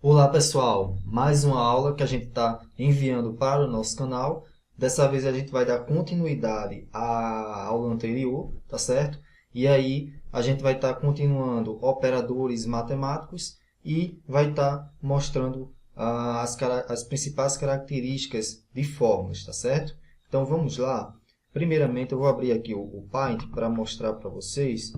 Olá pessoal, mais uma aula que a gente está enviando para o nosso canal. Dessa vez a gente vai dar continuidade à aula anterior, tá certo? E aí a gente vai estar continuando operadores matemáticos e vai estar mostrando as principais características de fórmulas, tá certo? Então vamos lá. Primeiramente eu vou abrir aqui o Paint para mostrar para vocês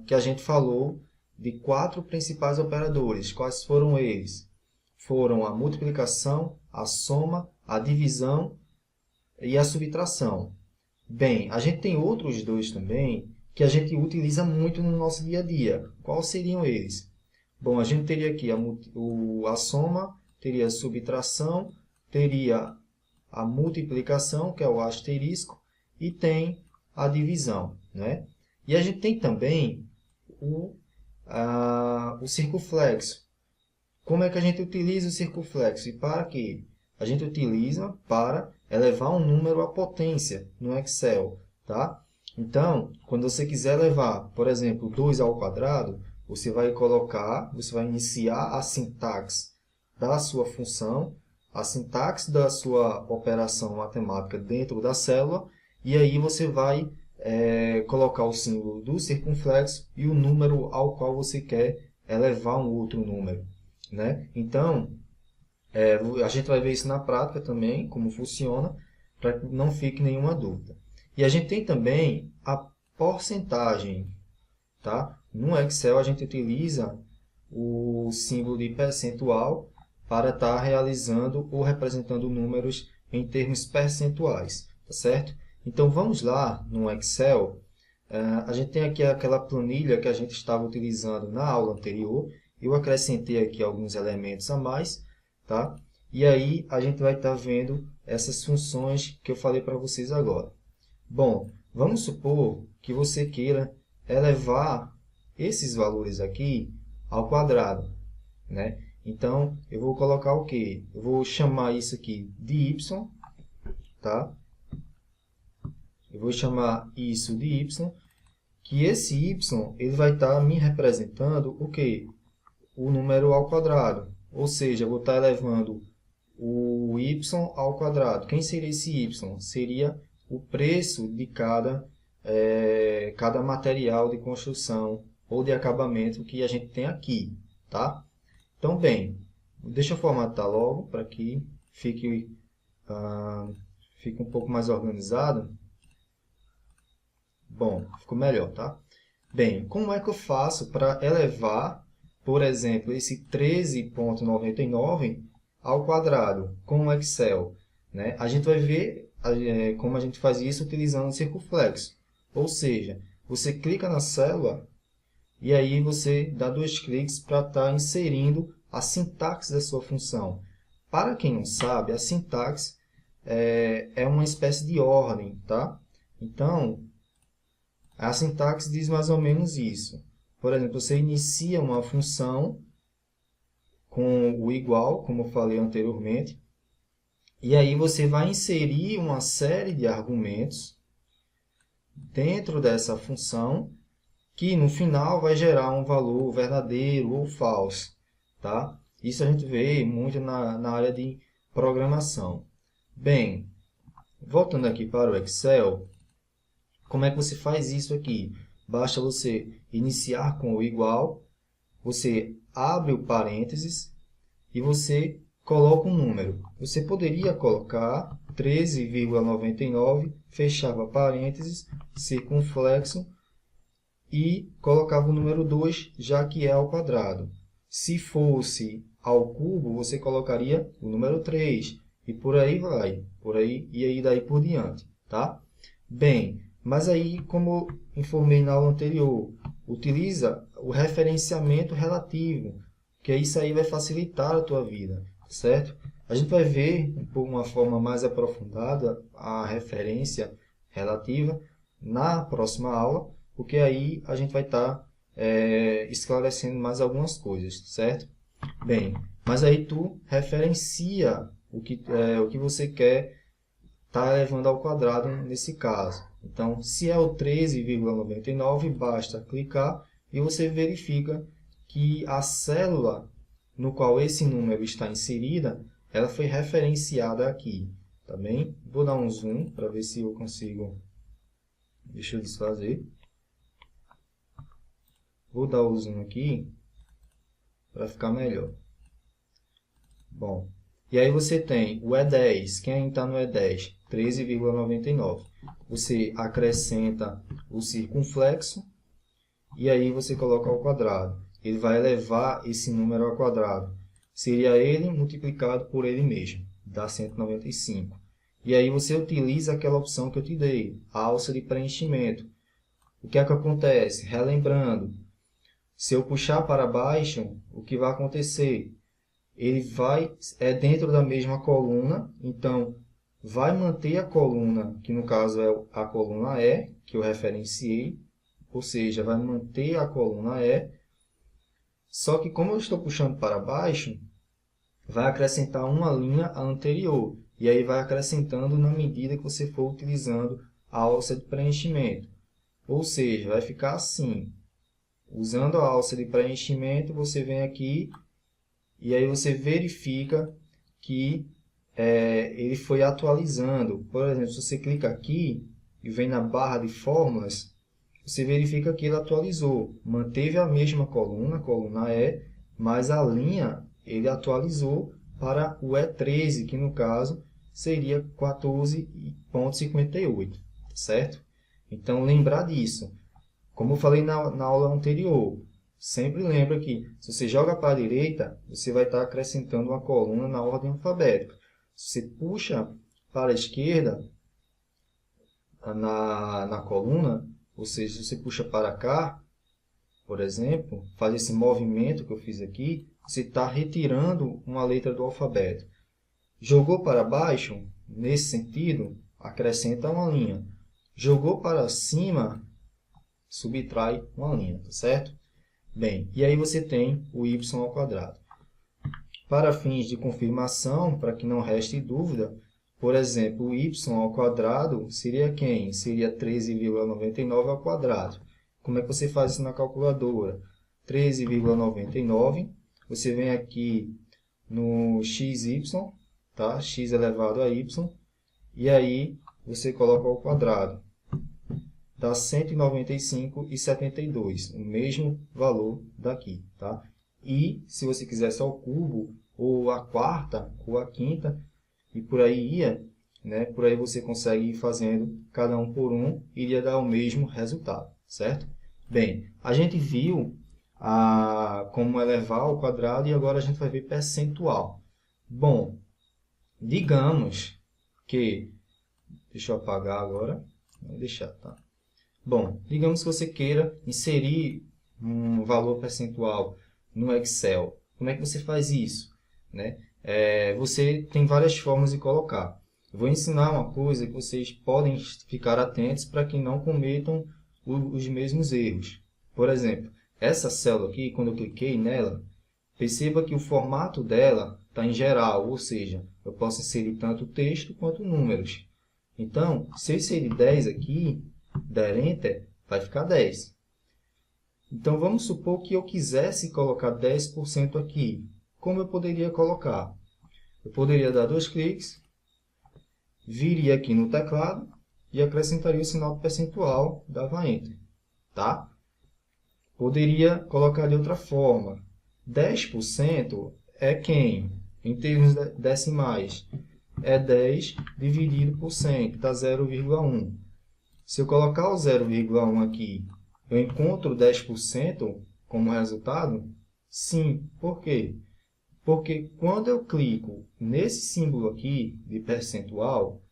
que a gente falou de quatro principais operadores. Quais foram eles? Foram a multiplicação, a soma, a divisão e a subtração. Bem, a gente tem outros dois também que a gente utiliza muito no nosso dia a dia. Quais seriam eles? Bom, a gente teria aqui a soma, teria a subtração, teria a multiplicação, que é o asterisco, e tem a divisão, né? E a gente tem também o circunflexo. Como é que a gente utiliza o circunflexo? E para quê? A gente utiliza para elevar um número à potência no Excel, tá? Então, quando você quiser levar, por exemplo, 2 ao quadrado, você vai iniciar a sintaxe da sua função, a sintaxe da sua operação matemática dentro da célula, e aí você vai colocar o símbolo do circunflexo e o número ao qual você quer elevar um outro número, né? Então, a gente vai ver isso na prática também, como funciona, para que não fique nenhuma dúvida. E a gente tem também a porcentagem, tá? No Excel a gente utiliza o símbolo de percentual para estar realizando ou representando números em termos percentuais, tá certo? Então vamos lá no Excel. A gente tem aqui aquela planilha que a gente estava utilizando na aula anterior. Eu acrescentei aqui alguns elementos a mais, tá? E aí a gente vai estar vendo essas funções que eu falei para vocês agora. Bom, vamos supor que você queira elevar esses valores aqui ao quadrado, né? Então, eu vou colocar o quê? Eu vou chamar isso aqui de y, tá? Eu vou chamar isso de y, que esse y ele vai estar me representando o quê? O número ao quadrado. Ou seja, eu vou estar elevando o y ao quadrado. Quem seria esse y? Seria o preço de cada material de construção ou de acabamento que a gente tem aqui, tá? Então, bem, deixa eu formatar logo para que fique um pouco mais organizado. Bom, ficou melhor, tá? Bem, como é que eu faço para elevar, por exemplo, esse 13,99 ao quadrado com o Excel, né? A gente vai ver como a gente faz isso utilizando o circunflexo. Ou seja, você clica na célula e aí você dá dois cliques para estar inserindo a sintaxe da sua função. Para quem não sabe, a sintaxe é uma espécie de ordem, tá? Então, a sintaxe diz mais ou menos isso. Por exemplo, você inicia uma função com o igual, como eu falei anteriormente, e aí você vai inserir uma série de argumentos dentro dessa função que no final vai gerar um valor verdadeiro ou falso, tá? Isso a gente vê muito na área de programação. Bem, voltando aqui para o Excel, como é que você faz isso aqui? Basta você iniciar com o igual, você abre o parênteses e você coloca um número. Você poderia colocar 13,99, fechava parênteses, circunflexo e colocava o número 2, já que é ao quadrado. Se fosse ao cubo, você colocaria o número 3 e por aí vai, daí por diante, tá? Bem, mas aí, como eu informei na aula anterior, utiliza o referenciamento relativo, que isso aí vai facilitar a tua vida, certo? A gente vai ver, por uma forma mais aprofundada, a referência relativa na próxima aula, porque aí a gente vai estar esclarecendo mais algumas coisas, certo? Bem, mas aí tu referencia o que você quer estar elevando ao quadrado nesse caso. Então, se é o 13,99, basta clicar e você verifica que a célula no qual esse número está inserida, ela foi referenciada aqui, tá bem? Vou dar um zoom para ver se eu consigo. Deixa eu desfazer. Vou dar o zoom aqui para ficar melhor. Bom, e aí você tem o E10. Quem está no E10? 13,99. Você acrescenta o circunflexo e aí você coloca ao quadrado. Ele vai elevar esse número ao quadrado. Seria ele multiplicado por ele mesmo, dá 195. E aí você utiliza aquela opção que eu te dei, a alça de preenchimento. O que é que acontece? Relembrando, se eu puxar para baixo, o que vai acontecer? Ele é dentro da mesma coluna, então vai manter a coluna, que no caso é a coluna E, que eu referenciei, ou seja, vai manter a coluna E, só que como eu estou puxando para baixo, vai acrescentar uma linha anterior, e aí vai acrescentando na medida que você for utilizando a alça de preenchimento. Ou seja, vai ficar assim, usando a alça de preenchimento, você vem aqui e aí você verifica que ele foi atualizando. Por exemplo, se você clica aqui e vem na barra de fórmulas, você verifica que ele atualizou. Manteve a mesma coluna, coluna E, mas a linha ele atualizou para o E13, que no caso seria 14,58, certo? Então, lembrar disso. Como eu falei na aula anterior, sempre lembra que se você joga para a direita, você vai estar acrescentando uma coluna na ordem alfabética. Se você puxa para a esquerda na coluna, ou seja, se você puxa para cá, por exemplo, faz esse movimento que eu fiz aqui, você está retirando uma letra do alfabeto. Jogou para baixo, nesse sentido, acrescenta uma linha. Jogou para cima, subtrai uma linha, tá certo? Bem, e aí você tem o y ao quadrado. Para fins de confirmação, para que não reste dúvida, por exemplo, o y ao quadrado seria quem? Seria 13,99 ao quadrado. Como é que você faz isso na calculadora? 13,99, você vem aqui no xy, tá? X elevado a y, e aí você coloca ao quadrado. Dá 195,72, o mesmo valor daqui, tá? E se você quisesse ao cubo, ou a quarta, ou a quinta, e por aí ia, né? Por aí você consegue ir fazendo cada um por um, iria dar o mesmo resultado, certo? Bem, a gente viu como elevar ao quadrado e agora a gente vai ver percentual. Bom, digamos que... Deixa eu apagar agora. Vou deixar, tá? Bom, digamos que você queira inserir um valor percentual no Excel. Como é que você faz isso? Né? Você tem várias formas de colocar. Eu vou ensinar uma coisa que vocês podem ficar atentos para que não cometam os mesmos erros. Por exemplo, essa célula aqui, quando eu cliquei nela, perceba que o formato dela está em geral, ou seja, eu posso inserir tanto texto quanto números. Então, se eu inserir 10 aqui, der Enter, vai ficar 10. Então, vamos supor que eu quisesse colocar 10% aqui. Como eu poderia colocar? Eu poderia dar 2 cliques, viria aqui no teclado e acrescentaria o sinal percentual, dava Enter. Tá? Poderia colocar de outra forma. 10% é quem? Em termos decimais, é 10 dividido por 100, que dá 0,1. Se eu colocar o 0,1 aqui, eu encontro 10% como resultado? Sim. Por quê? Porque quando eu clico nesse símbolo aqui de percentual,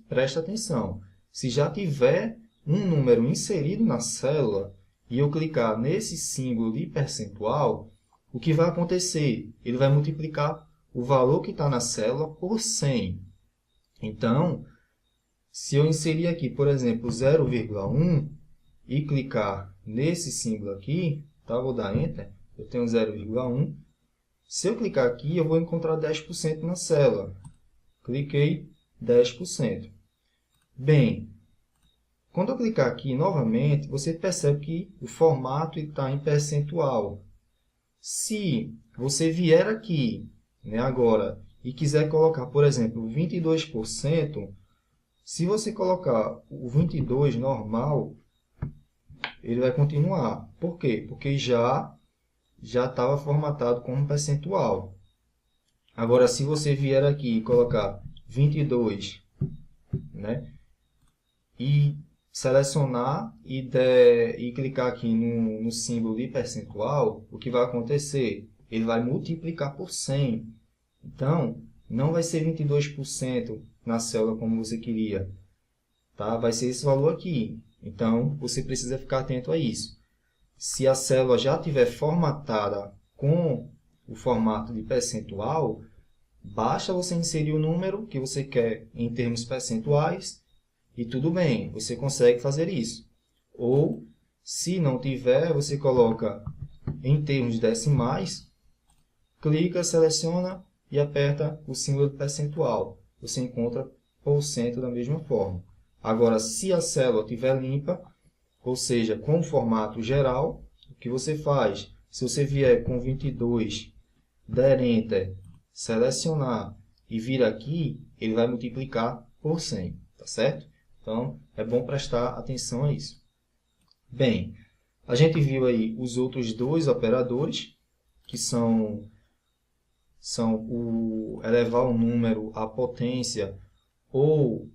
presta atenção, se já tiver um número inserido na célula e eu clicar nesse símbolo de percentual, o que vai acontecer? Ele vai multiplicar o valor que está na célula por 100. Então, se eu inserir aqui, por exemplo, 0,1 e clicar nesse símbolo aqui, tá? Vou dar Enter, eu tenho 0,1. Se eu clicar aqui, eu vou encontrar 10% na célula. Cliquei, 10%. Bem, quando eu clicar aqui novamente, você percebe que o formato está em percentual. Se você vier aqui, né, agora e quiser colocar, por exemplo, 22%, se você colocar o 22 normal, ele vai continuar. Por quê? Porque já estava formatado como percentual. Agora, se você vier aqui e colocar 22, né, e selecionar e clicar aqui no símbolo de percentual, o que vai acontecer? Ele vai multiplicar por 100. Então, não vai ser 22% na célula como você queria. Tá? Vai ser esse valor aqui. Então, você precisa ficar atento a isso. Se a célula já estiver formatada com o formato de percentual, basta você inserir o número que você quer em termos percentuais e tudo bem, você consegue fazer isso. Ou, se não tiver, você coloca em termos decimais, clica, seleciona e aperta o símbolo de percentual. Você encontra porcento da mesma forma. Agora, se a célula estiver limpa, ou seja, com o formato geral, o que você faz? Se você vier com 22, der Enter, selecionar e vir aqui, ele vai multiplicar por 100, tá certo? Então, é bom prestar atenção a isso. Bem, a gente viu aí os outros dois operadores, que são o elevar um número à potência ou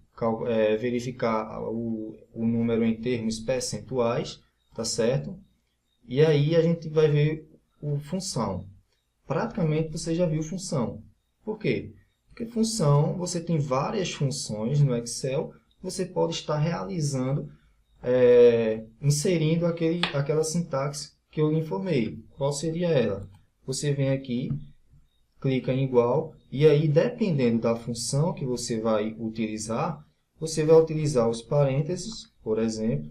verificar o número em termos percentuais, tá certo? E aí a gente vai ver o função. Praticamente você já viu função. Por quê? Porque função, você tem várias funções no Excel, você pode estar realizando, inserindo aquela sintaxe que eu lhe informei. Qual seria ela? Você vem aqui, clica em igual, e aí, dependendo da função que você vai utilizar os parênteses, por exemplo.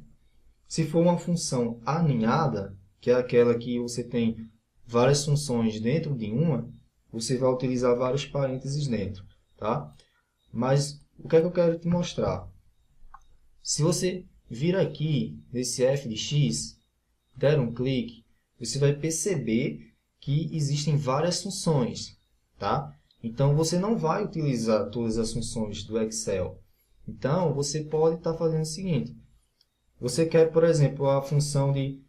Se for uma função aninhada, que é aquela que você tem várias funções dentro de uma, você vai utilizar vários parênteses dentro, tá? Mas o que é que eu quero te mostrar? Se você vir aqui nesse f de x, der um clique, você vai perceber que existem várias funções, tá? Então, você não vai utilizar todas as funções do Excel. Então, você pode estar fazendo o seguinte. Você quer, por exemplo, a função de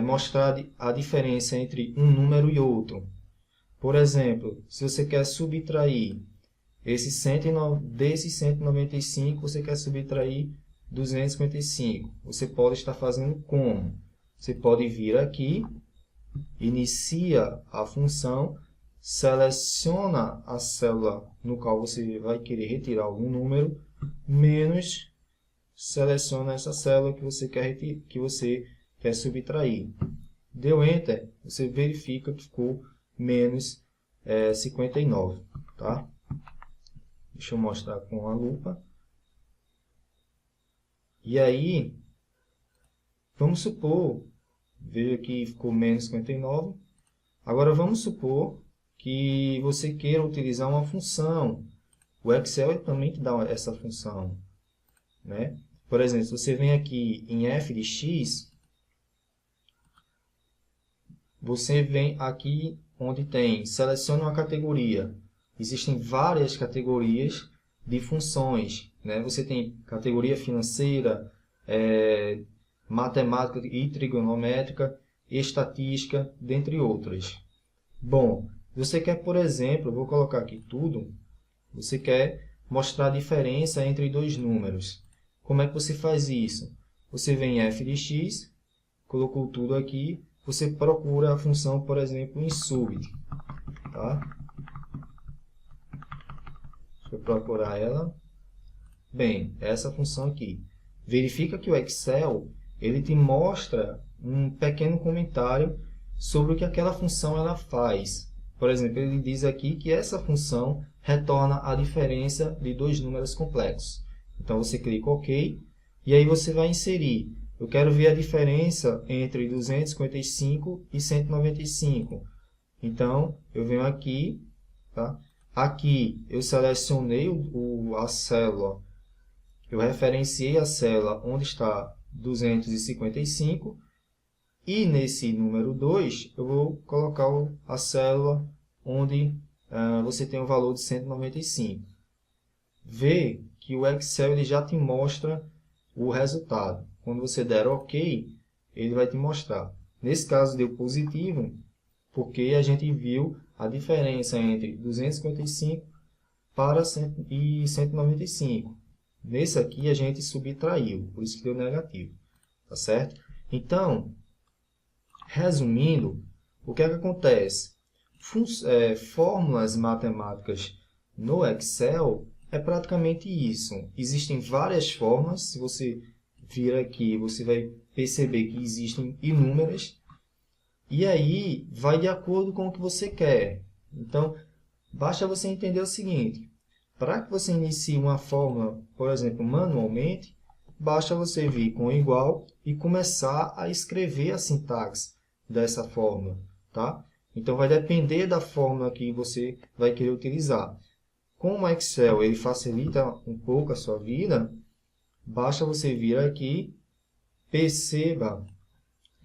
mostrar a diferença entre um número e outro. Por exemplo, se você quer subtrair desses 195, você quer subtrair 255. Você pode estar fazendo como? Você pode vir aqui, inicia a função, seleciona a célula no qual você vai querer retirar algum número, menos seleciona essa célula que você quer subtrair. Deu Enter, você verifica que ficou menos 59. Tá? Deixa eu mostrar com a lupa. E aí, vamos supor, veja que ficou menos 59. Agora vamos supor que você queira utilizar uma função. O Excel também te dá essa função, né? Por exemplo, se você vem aqui em f de x, você vem aqui onde tem, seleciona uma categoria. Existem várias categorias de funções, né? Você tem categoria financeira, matemática e trigonométrica, estatística, dentre outras. Bom, você quer, por exemplo, vou colocar aqui tudo, você quer mostrar a diferença entre dois números. Como é que você faz isso? Você vem em f de x, colocou tudo aqui, você procura a função, por exemplo, em sub. Tá? Deixa eu procurar ela. Bem, essa função aqui. Verifica que o Excel ele te mostra um pequeno comentário sobre o que aquela função ela faz. Por exemplo, ele diz aqui que essa função retorna a diferença de dois números complexos. Então, você clica OK, e aí você vai inserir. Eu quero ver a diferença entre 255 e 195. Então, eu venho aqui, tá? Aqui eu selecionei a célula, eu referenciei a célula onde está 255, E nesse número 2, eu vou colocar a célula onde você tem o valor de 195. Vê que o Excel ele já te mostra o resultado. Quando você der OK, ele vai te mostrar. Nesse caso deu positivo, porque a gente viu a diferença entre 255 para 195. Nesse aqui a gente subtraiu, por isso que deu negativo. Tá certo? Então, resumindo, o que é que acontece? Fórmulas matemáticas no Excel é praticamente isso. Existem várias formas. Se você vir aqui, você vai perceber que existem inúmeras. E aí, vai de acordo com o que você quer. Então, basta você entender o seguinte. Para que você inicie uma fórmula, por exemplo, manualmente, basta você vir com igual e começar a escrever a sintaxe dessa fórmula. Tá? Então, vai depender da fórmula que você vai querer utilizar. Como o Excel ele facilita um pouco a sua vida, basta você vir aqui, perceba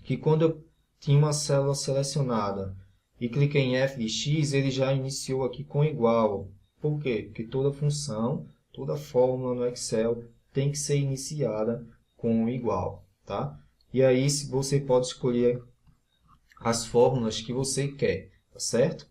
que quando eu tinha uma célula selecionada e cliquei em f de x, ele já iniciou aqui com igual. Por quê? Porque toda função, toda fórmula no Excel tem que ser iniciada com igual. Tá? E aí você pode escolher as fórmulas que você quer. Tá certo?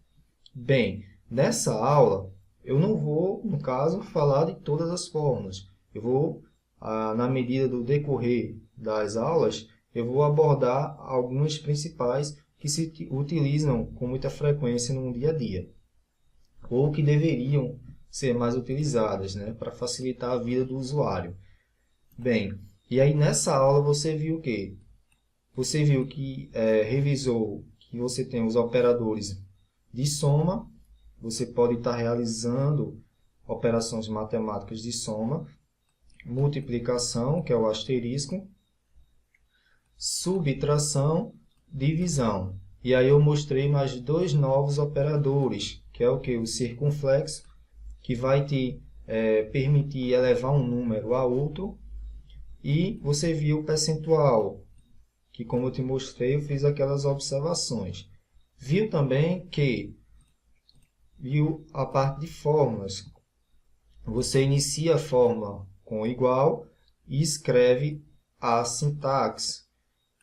Bem, nessa aula, eu não vou, no caso, falar de todas as fórmulas. Eu vou, na medida do decorrer das aulas, eu vou abordar algumas principais que se utilizam com muita frequência no dia a dia, ou que deveriam ser mais utilizadas, né, para facilitar a vida do usuário. Bem, e aí nessa aula você viu o quê? Você viu que revisou que você tem os operadores de soma. Você pode estar realizando operações matemáticas de soma, multiplicação, que é o asterisco, subtração, divisão. E aí eu mostrei mais dois novos operadores, que é o que? O circunflexo, que vai te permitir elevar um número a outro. E você viu o percentual, que como eu te mostrei, eu fiz aquelas observações. Viu também que viu a parte de fórmulas. Você inicia a fórmula com igual e escreve a sintaxe.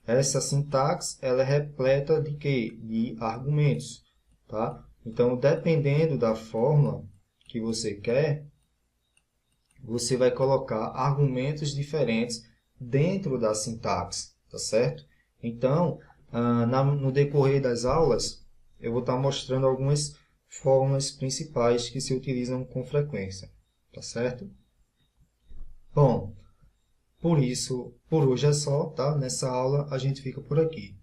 Essa sintaxe ela é repleta de quê? De argumentos. Tá? Então, dependendo da fórmula que você quer, você vai colocar argumentos diferentes dentro da sintaxe. Tá certo? Então, no decorrer das aulas, eu vou estar mostrando algumas fórmulas principais que se utilizam com frequência, tá certo? Bom, por hoje é só, tá? Nessa aula a gente fica por aqui.